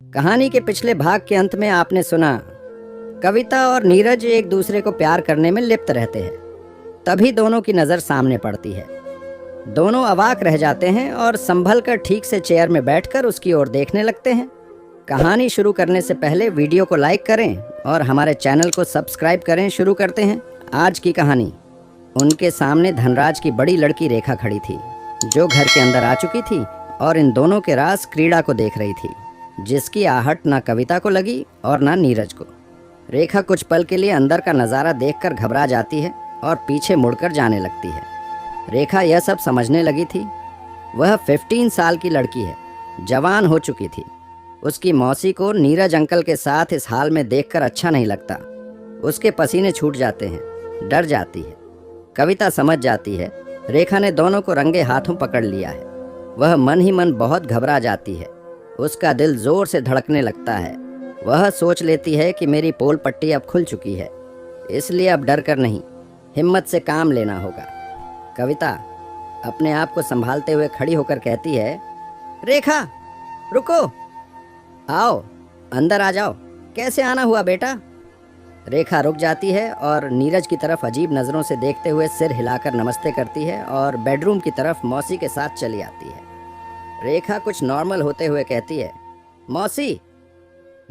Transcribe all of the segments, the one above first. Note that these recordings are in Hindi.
कहानी के पिछले भाग के अंत में आपने सुना कविता और नीरज एक दूसरे को प्यार करने में लिप्त रहते हैं। तभी दोनों की नज़र सामने पड़ती है। दोनों अवाक रह जाते हैं और संभल कर ठीक से चेयर में बैठकर उसकी ओर देखने लगते हैं। कहानी शुरू करने से पहले वीडियो को लाइक करें और हमारे चैनल को सब्सक्राइब करें। शुरू करते हैं आज की कहानी। उनके सामने धनराज की बड़ी लड़की रेखा खड़ी थी, जो घर के अंदर आ चुकी थी और इन दोनों के रास क्रीड़ा को देख रही थी, जिसकी आहट ना कविता को लगी और ना नीरज को। रेखा कुछ पल के लिए अंदर का नज़ारा देखकर घबरा जाती है और पीछे मुड़कर जाने लगती है। रेखा यह सब समझने लगी थी। वह 15 साल की लड़की है, जवान हो चुकी थी। उसकी मौसी को नीरज अंकल के साथ इस हाल में देखकर अच्छा नहीं लगता। उसके पसीने छूट जाते हैं, डर जाती है। कविता समझ जाती है रेखा ने दोनों को रंगे हाथों पकड़ लिया है। वह मन ही मन बहुत घबरा जाती है। उसका दिल जोर से धड़कने लगता है। वह सोच लेती है कि मेरी पोल पट्टी अब खुल चुकी है, इसलिए अब डर कर नहीं, हिम्मत से काम लेना होगा। कविता अपने आप को संभालते हुए खड़ी होकर कहती है, रेखा रुको, आओ अंदर आ जाओ। कैसे आना हुआ बेटा? रेखा रुक जाती है और नीरज की तरफ अजीब नज़रों से देखते हुए सिर हिलाकर नमस्ते करती है और बेडरूम की तरफ मौसी के साथ चली आती है। रेखा कुछ नॉर्मल होते हुए कहती है, मौसी,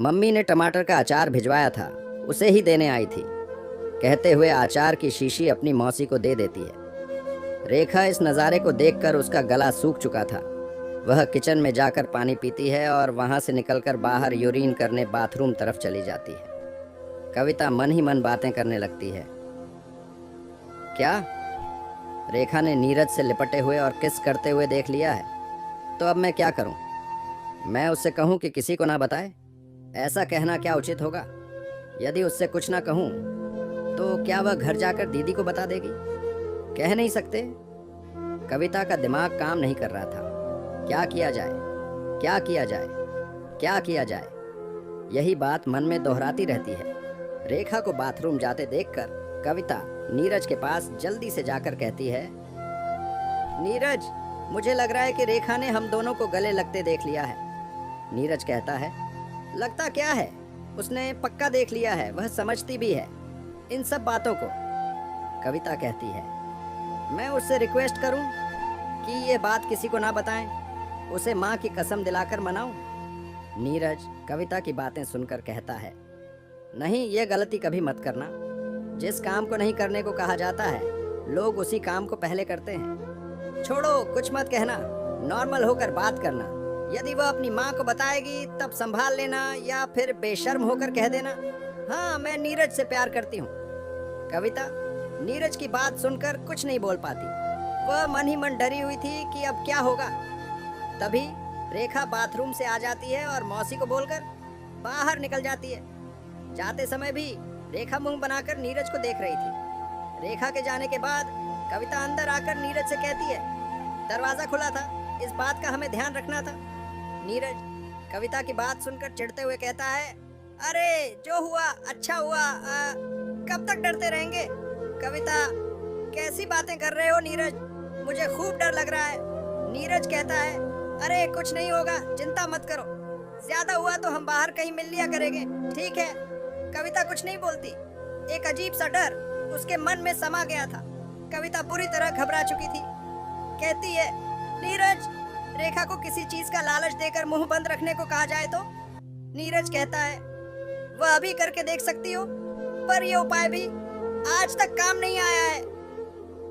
मम्मी ने टमाटर का अचार भिजवाया था, उसे ही देने आई थी। कहते हुए अचार की शीशी अपनी मौसी को दे देती है। रेखा इस नज़ारे को देखकर उसका गला सूख चुका था। वह किचन में जाकर पानी पीती है और वहाँ से निकलकर बाहर यूरिन करने बाथरूम तरफ चली जाती है। कविता मन ही मन बातें करने लगती है। क्या रेखा ने नीरज से लिपटे हुए और किस करते हुए देख लिया है? तो अब मैं क्या करूं? मैं उससे कहूं कि किसी को ना बताए? ऐसा कहना क्या उचित होगा? यदि उससे कुछ ना कहूं तो क्या वह घर जाकर दीदी को बता देगी? कह नहीं सकते। कविता का दिमाग काम नहीं कर रहा था। क्या किया जाए, क्या किया जाए, क्या किया जाए? यही बात मन में दोहराती रहती है। रेखा को बाथरूम जाते देखकर कविता नीरज के पास जल्दी से जाकर कहती है, नीरज, मुझे लग रहा है कि रेखा ने हम दोनों को गले लगते देख लिया है। नीरज कहता है, लगता क्या है, उसने पक्का देख लिया है। वह समझती भी है इन सब बातों को। कविता कहती है, मैं उससे रिक्वेस्ट करूं कि ये बात किसी को ना बताएं, उसे माँ की कसम दिलाकर मनाऊं। नीरज कविता की बातें सुनकर कहता है, नहीं, ये गलती कभी मत करना। जिस काम को नहीं करने को कहा जाता है, लोग उसी काम को पहले करते हैं। छोड़ो, कुछ मत कहना, नॉर्मल होकर बात करना। यदि वह अपनी माँ को बताएगी तब संभाल लेना, या फिर बेशर्म होकर कह देना, हाँ मैं नीरज से प्यार करती हूँ। कविता नीरज की बात सुनकर कुछ नहीं बोल पाती। वह मन ही मन डरी हुई थी कि अब क्या होगा। तभी रेखा बाथरूम से आ जाती है और मौसी को बोलकर बाहर निकल जाती है। जाते समय भी रेखा मुंह बनाकर नीरज को देख रही थी। रेखा के जाने के बाद कविता अंदर आकर नीरज से कहती है, दरवाजा खुला था, इस बात का हमें ध्यान रखना था। नीरज कविता की बात सुनकर चिढ़ते हुए कहता है, अरे जो हुआ अच्छा हुआ, कब तक डरते रहेंगे? कविता, कैसी बातें कर रहे हो नीरज, मुझे खूब डर लग रहा है। नीरज कहता है, अरे कुछ नहीं होगा, चिंता मत करो, ज्यादा हुआ तो हम बाहर कहीं मिल लिया करेंगे, ठीक है? कविता कुछ नहीं बोलती। एक अजीब सा डर उसके मन में समा गया था। कविता बुरी तरह घबरा चुकी थी। कहती है, नीरज, रेखा को किसी चीज का लालच देकर मुंह बंद रखने को कहा जाए तो? नीरज कहता है, वह अभी करके देख सकती हो, पर यह उपाय भी आज तक काम नहीं आया है।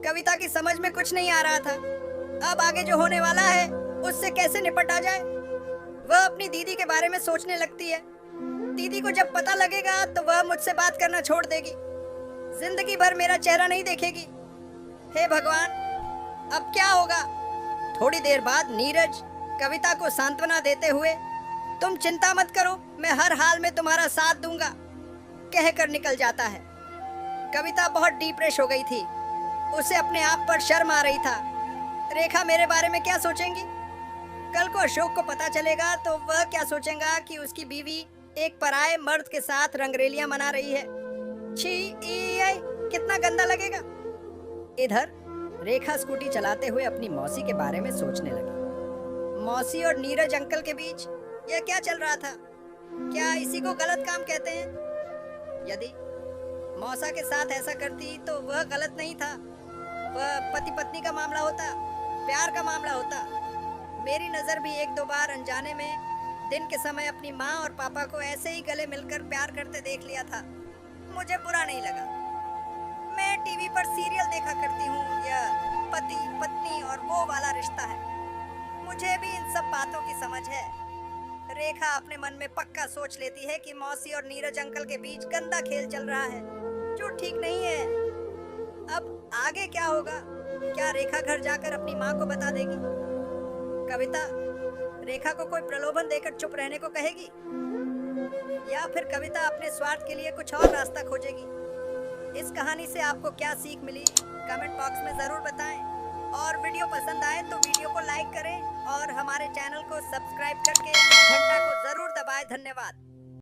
कविता की समझ में कुछ नहीं आ रहा था। अब आगे जो होने वाला है उससे कैसे निपटा जाए। वह अपनी दीदी के बारे में सोचने लगती है। दीदी को जब पता लगेगा तो वह मुझसे बात करना छोड़ देगी, जिंदगी भर मेरा चेहरा नहीं देखेगी। हे भगवान, अब क्या होगा? थोड़ी देर बाद नीरज कविता को सांत्वना देते हुए, तुम चिंता मत करो, मैं हर हाल में तुम्हारा साथ दूंगा, कहकर निकल जाता है। कविता बहुत डिप्रेस हो गई थी। उसे अपने आप पर शर्म आ रही था। रेखा मेरे बारे में क्या सोचेंगी? कल को अशोक को पता चलेगा तो वह क्या सोचेगा कि उसकी बीवी एक पराये मर्द के साथ रंगरेलियां मना रही है। छी, कितना गंदा लगेगा। इधर रेखा स्कूटी चलाते हुए अपनी मौसी के बारे में सोचने लगी। मौसी और नीरज अंकल के बीच यह क्या चल रहा था? क्या इसी को गलत काम कहते हैं? यदि मौसा के साथ ऐसा करती तो वह गलत नहीं था, वह पति पत्नी का मामला होता, प्यार का मामला होता। मेरी नजर भी एक दो बार अनजाने में दिन के समय अपनी माँ और पापा को ऐसे ही गले मिलकर प्यार करते देख लिया था। मुझे बुरा नहीं लगा। मैं टीवी पर सीरियल देखा करती हूँ, यह पति पत्नी और वो वाला रिश्ता है। मुझे भी इन सब बातों की समझ है। रेखा अपने मन में पक्का सोच लेती है कि मौसी और नीरज अंकल के बीच गंदा खेल चल रहा है, जो ठीक नहीं है। अब आगे क्या होगा? क्या रेखा घर जाकर अपनी माँ को बता देगी? कविता रेखा को कोई प्रलोभन देकर चुप रहने को कहेगी, या फिर कविता अपने स्वार्थ के लिए कुछ और रास्ता खोजेगी? इस कहानी से आपको क्या सीख मिली, कमेंट बॉक्स में जरूर बताएं। और वीडियो पसंद आए तो वीडियो को लाइक करें और हमारे चैनल को सब्सक्राइब करके घंटा को जरूर दबाएं। धन्यवाद।